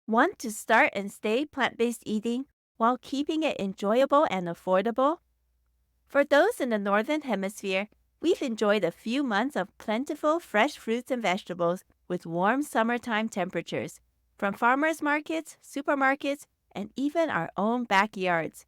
Want to start and stay plant-based eating while keeping it enjoyable and affordable? For those in the Northern Hemisphere, we've enjoyed a few months of plentiful fresh fruits and vegetables with warm summertime temperatures, from farmers markets, supermarkets, and even our own backyards.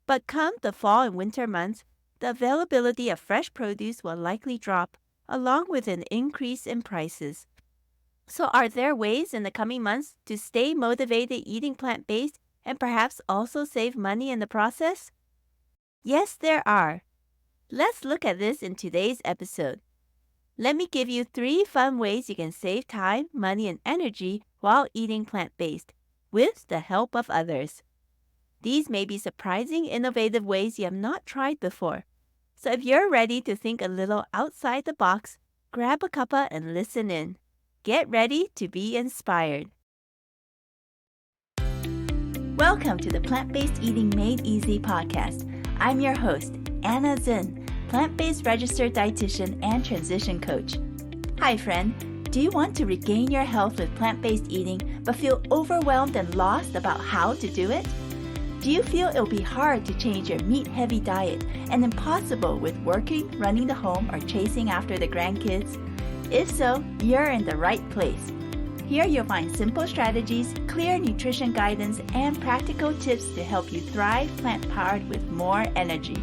But come the fall and winter months, the availability of fresh produce will likely drop, along with an increase in prices. So, are there ways in the coming months to stay motivated eating plant-based and perhaps also save money in the process? Yes, there are. Let's look at this in today's episode. Let me give you 3 fun ways you can save time, money, and energy while eating plant-based, with the help of others. These may be surprising, innovative ways you have not tried before. So if you're ready to think a little outside the box, grab a cuppa and listen in. Get ready to be inspired. Welcome to the Plant-Based Eating Made Easy podcast. I'm your host, Anna Zinn, plant-based registered dietitian and transition coach. Hi friend, do you want to regain your health with plant-based eating but feel overwhelmed and lost about how to do it? Do you feel it'll be hard to change your meat-heavy diet and impossible with working, running the home, or chasing after the grandkids? If so, you're in the right place. Here you'll find simple strategies, clear nutrition guidance, and practical tips to help you thrive plant-powered with more energy.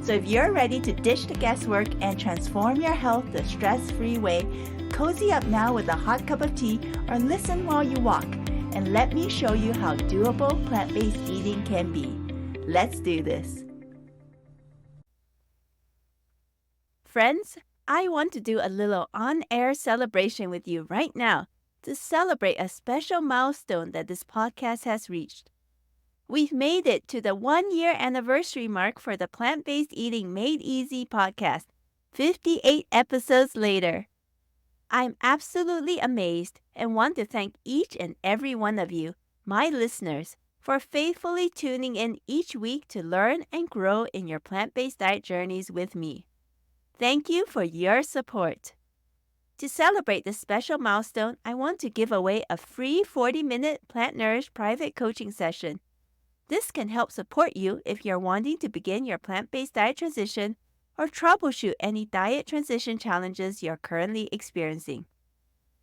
So if you're ready to ditch the guesswork and transform your health the stress-free way, cozy up now with a hot cup of tea or listen while you walk, and let me show you how doable plant-based eating can be. Let's do this. Friends, I want to do a little on-air celebration with you right now to celebrate a special milestone that this podcast has reached. We've made it to the 1-year anniversary mark for the Plant-Based Eating Made Easy podcast, 58 episodes later. I'm absolutely amazed and want to thank each and every one of you, my listeners, for faithfully tuning in each week to learn and grow in your plant-based diet journeys with me. Thank you for your support. To celebrate this special milestone, I want to give away a free 40-minute Plant Nourished private coaching session. This can help support you if you're wanting to begin your plant-based diet transition or troubleshoot any diet transition challenges you're currently experiencing.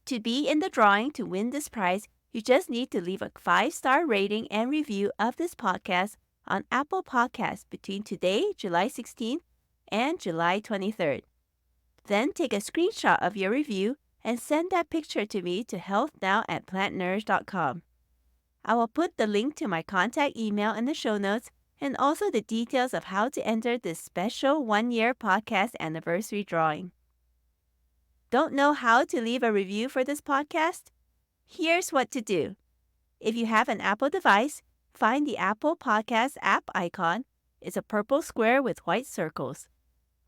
To be in the drawing to win this prize, you just need to leave a 5-star rating and review of this podcast on Apple Podcasts between today, July 16th, and July 23rd. Then take a screenshot of your review and send that picture to me to healthnow@plantnourish.com. I will put the link to my contact email in the show notes and also the details of how to enter this special 1-year podcast anniversary drawing. Don't know how to leave a review for this podcast? Here's what to do. If you have an Apple device, find the Apple Podcast app icon. It's a purple square with white circles.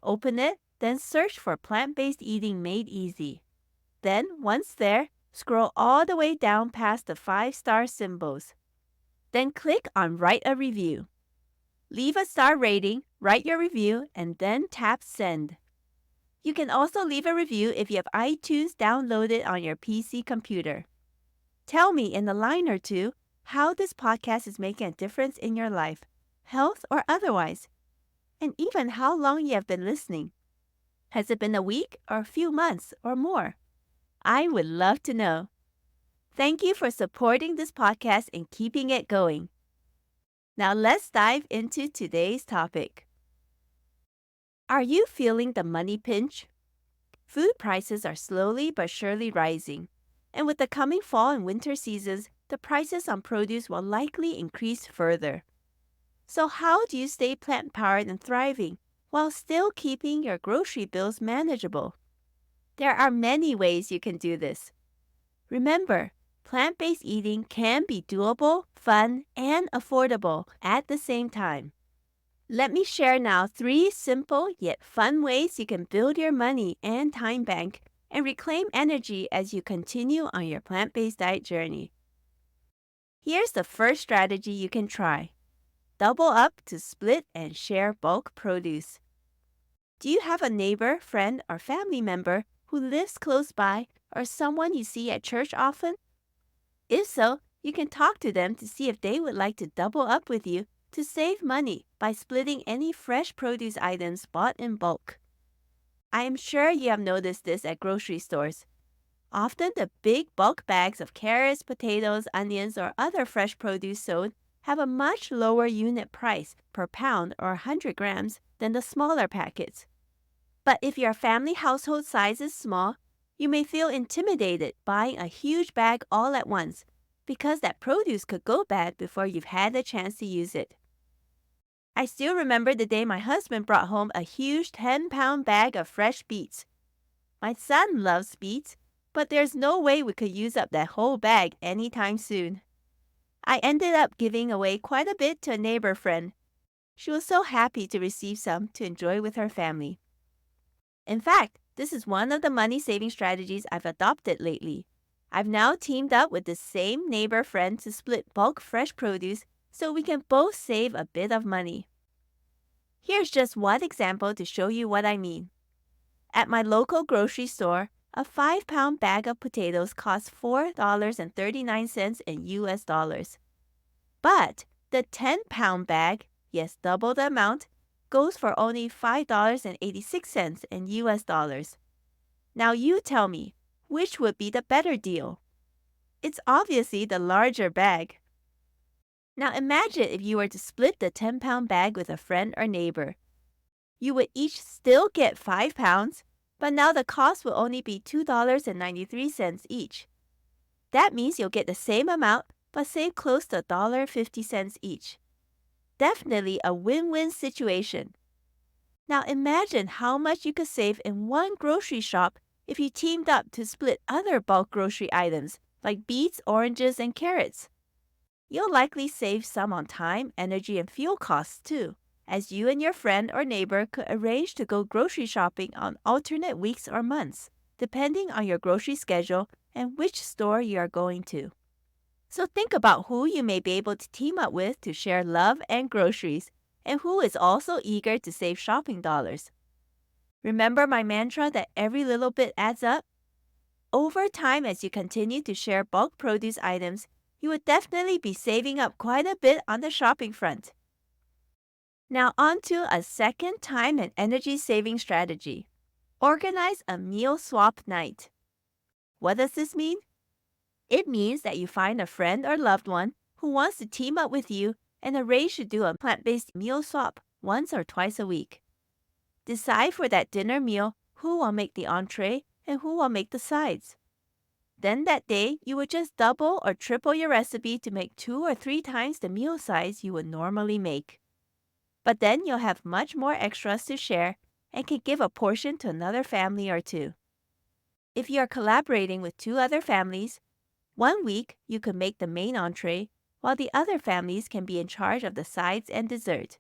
Open it, then search for Plant-Based Eating Made Easy. Then, once there, scroll all the way down past the 5-star symbols. Then click on Write a Review. Leave a star rating, write your review, and then tap Send. You can also leave a review if you have iTunes downloaded on your PC computer. Tell me in a line or two how this podcast is making a difference in your life, health or otherwise, and even how long you have been listening. Has it been a week or a few months or more? I would love to know. Thank you for supporting this podcast and keeping it going. Now let's dive into today's topic. Are you feeling the money pinch? Food prices are slowly but surely rising, and with the coming fall and winter seasons, the prices on produce will likely increase further. So how do you stay plant-powered and thriving while still keeping your grocery bills manageable? There are many ways you can do this. Remember, plant-based eating can be doable, fun, and affordable at the same time. Let me share now 3 simple yet fun ways you can build your money and time bank and reclaim energy as you continue on your plant-based diet journey. Here's the first strategy you can try. Double up to split and share bulk produce. Do you have a neighbor, friend, or family member who lives close by or someone you see at church often? If so, You can talk to them to see if they would like to double up with you to save money by splitting any fresh produce items bought in bulk. I am sure you have noticed this at grocery stores. Often the big bulk bags of carrots, potatoes, onions, or other fresh produce sold have a much lower unit price per pound or 100 grams than the smaller packets. But if your family household size is small, you may feel intimidated buying a huge bag all at once because that produce could go bad before you've had the chance to use it. I still remember the day my husband brought home a huge 10-pound bag of fresh beets. My son loves beets, but there's no way we could use up that whole bag anytime soon. I ended up giving away quite a bit to a neighbor friend. She was so happy to receive some to enjoy with her family. In fact, this is one of the money-saving strategies I've adopted lately. I've now teamed up with the same neighbor friend to split bulk fresh produce so we can both save a bit of money. Here's just one example to show you what I mean. At my local grocery store, a 5-pound bag of potatoes costs $4.39 in US dollars. But the 10-pound bag, yes, double the amount, goes for only $5.86 in US dollars. Now you tell me, which would be the better deal? It's obviously the larger bag. Now imagine if you were to split the 10-pound bag with a friend or neighbor. You would each still get 5 pounds, but now the cost will only be $2.93 each. That means you'll get the same amount, but save close to $1.50 each. Definitely a win-win situation. Now imagine how much you could save in one grocery shop if you teamed up to split other bulk grocery items like beets, oranges, and carrots. You'll likely save some on time, energy, and fuel costs too, as you and your friend or neighbor could arrange to go grocery shopping on alternate weeks or months, depending on your grocery schedule and which store you are going to. So think about who you may be able to team up with to share love and groceries, and who is also eager to save shopping dollars. Remember my mantra that every little bit adds up? Over time, as you continue to share bulk produce items, you would definitely be saving up quite a bit on the shopping front. Now on to a second time and energy saving strategy. Organize a meal swap night. What does this mean? It means that you find a friend or loved one who wants to team up with you and arrange to do a plant-based meal swap once or twice a week. Decide for that dinner meal who will make the entree and who will make the sides. Then that day, you would just double or triple your recipe to make 2 or 3 times the meal size you would normally make. But then you'll have much more extras to share and can give a portion to another family or two. If you are collaborating with 2 other families, one week you could make the main entree, while the other families can be in charge of the sides and dessert.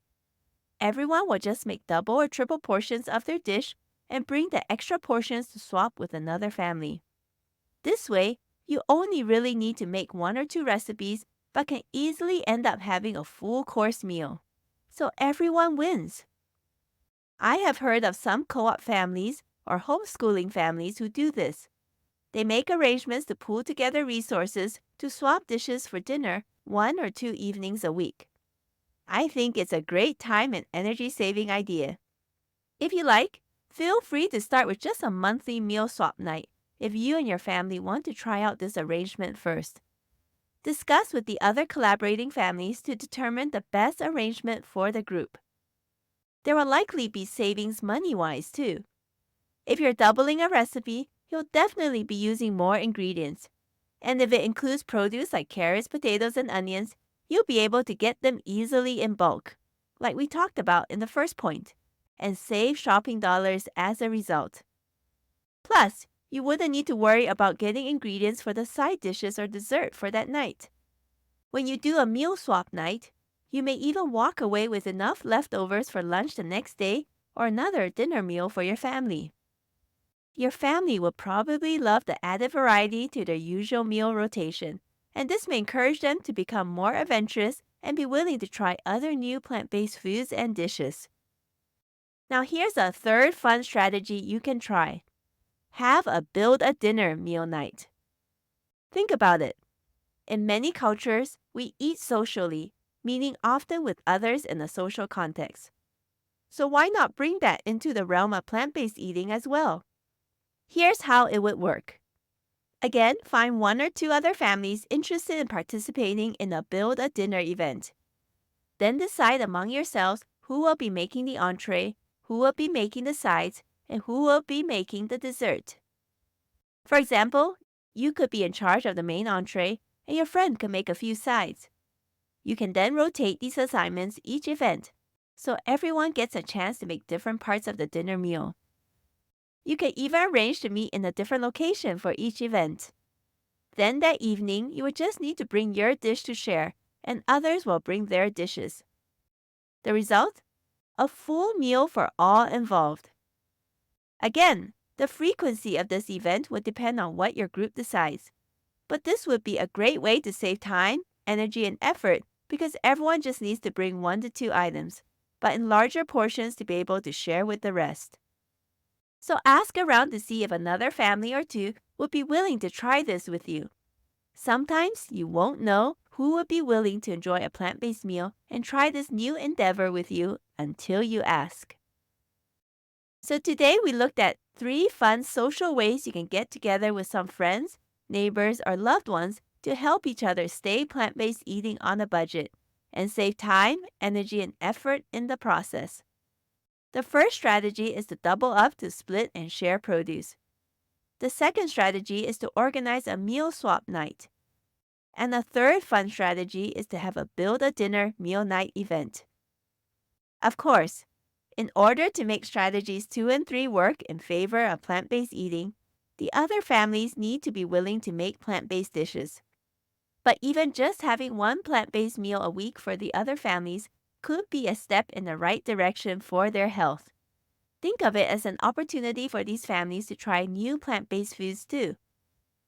Everyone will just make double or triple portions of their dish and bring the extra portions to swap with another family. This way, you only really need to make 1 or 2 recipes, but can easily end up having a full course meal. So everyone wins. I have heard of some co-op families or homeschooling families who do this. They make arrangements to pool together resources to swap dishes for dinner 1 or 2 evenings a week. I think it's a great time and energy-saving idea. If you like, feel free to start with just a monthly meal swap night if you and your family want to try out this arrangement first. Discuss with the other collaborating families to determine the best arrangement for the group. There will likely be savings money-wise too. If you're doubling a recipe, you'll definitely be using more ingredients. And if it includes produce like carrots, potatoes, and onions, you'll be able to get them easily in bulk, like we talked about in the first point, and save shopping dollars as a result. Plus, you wouldn't need to worry about getting ingredients for the side dishes or dessert for that night. When you do a meal swap night, you may even walk away with enough leftovers for lunch the next day or another dinner meal for your family. Your family will probably love the added variety to their usual meal rotation, and this may encourage them to become more adventurous and be willing to try other new plant-based foods and dishes. Now here's a third fun strategy you can try. Have a build-a-dinner meal night. Think about it. In many cultures, we eat socially, meaning often with others in a social context. So why not bring that into the realm of plant-based eating as well? Here's how it would work. Again, find 1 or 2 other families interested in participating in a build-a-dinner event. Then decide among yourselves who will be making the entree, who will be making the sides, and who will be making the dessert. For example, you could be in charge of the main entree, and your friend could make a few sides. You can then rotate these assignments each event, so everyone gets a chance to make different parts of the dinner meal. You can even arrange to meet in a different location for each event. Then that evening, you would just need to bring your dish to share, and others will bring their dishes. The result? A full meal for all involved. Again, the frequency of this event would depend on what your group decides. But this would be a great way to save time, energy, and effort because everyone just needs to bring 1 to 2 items, but in larger portions to be able to share with the rest. So ask around to see if another family or 2 would be willing to try this with you. Sometimes you won't know who would be willing to enjoy a plant-based meal and try this new endeavor with you until you ask. So today we looked at 3 fun social ways you can get together with some friends, neighbors, or loved ones to help each other stay plant-based eating on a budget and save time, energy, and effort in the process. The first strategy is to double up to split and share produce. The second strategy is to organize a meal swap night. And the third fun strategy is to have a build-a-dinner meal night event. Of course, in order to make strategies 2 and 3 work in favor of plant-based eating, the other families need to be willing to make plant-based dishes. But even just having 1 plant-based meal a week for the other families could be a step in the right direction for their health. Think of it as an opportunity for these families to try new plant-based foods too.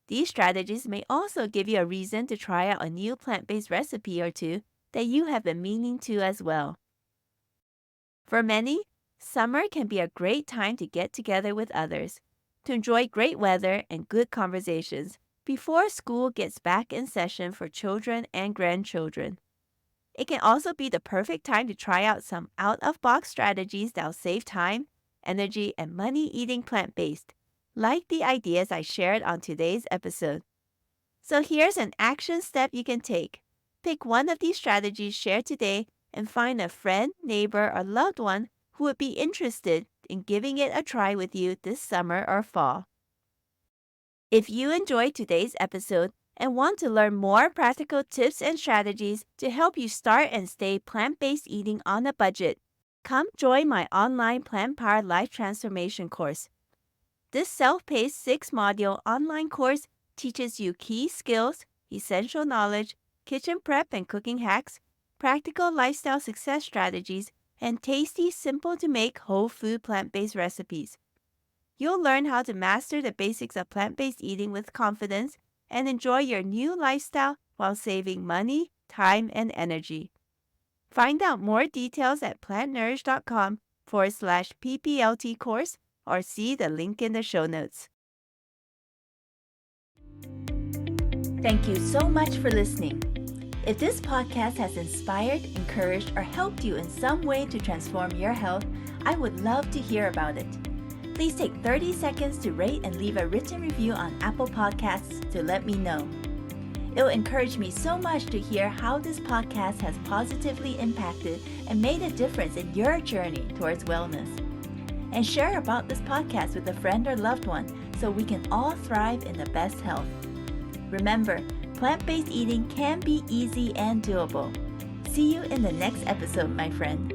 These strategies may also give you a reason to try out a new plant-based recipe or 2 that you have been meaning to as well. For many, summer can be a great time to get together with others, to enjoy great weather and good conversations before school gets back in session for children and grandchildren. It can also be the perfect time to try out some out-of-box strategies that'll save time, energy, and money eating plant-based, like the ideas I shared on today's episode. So here's an action step you can take. Pick one of these strategies shared today and find a friend, neighbor, or loved one who would be interested in giving it a try with you this summer or fall. If you enjoyed today's episode and want to learn more practical tips and strategies to help you start and stay plant-based eating on a budget, come join my online Plant-Powered Life Transformation course. This self-paced 6-module online course teaches you key skills, essential knowledge, kitchen prep and cooking hacks, practical lifestyle success strategies, and tasty, simple-to-make whole food plant-based recipes. You'll learn how to master the basics of plant-based eating with confidence and enjoy your new lifestyle while saving money, time, and energy. Find out more details at plantnourish.com/PPLT course or see the link in the show notes. Thank you so much for listening. If this podcast has inspired, encouraged, or helped you in some way to transform your health, I would love to hear about it. Please take 30 seconds to rate and leave a written review on Apple Podcasts to let me know. It will encourage me so much to hear how this podcast has positively impacted and made a difference in your journey towards wellness. And share about this podcast with a friend or loved one so we can all thrive in the best health. Remember, plant-based eating can be easy and doable. See you in the next episode, my friend.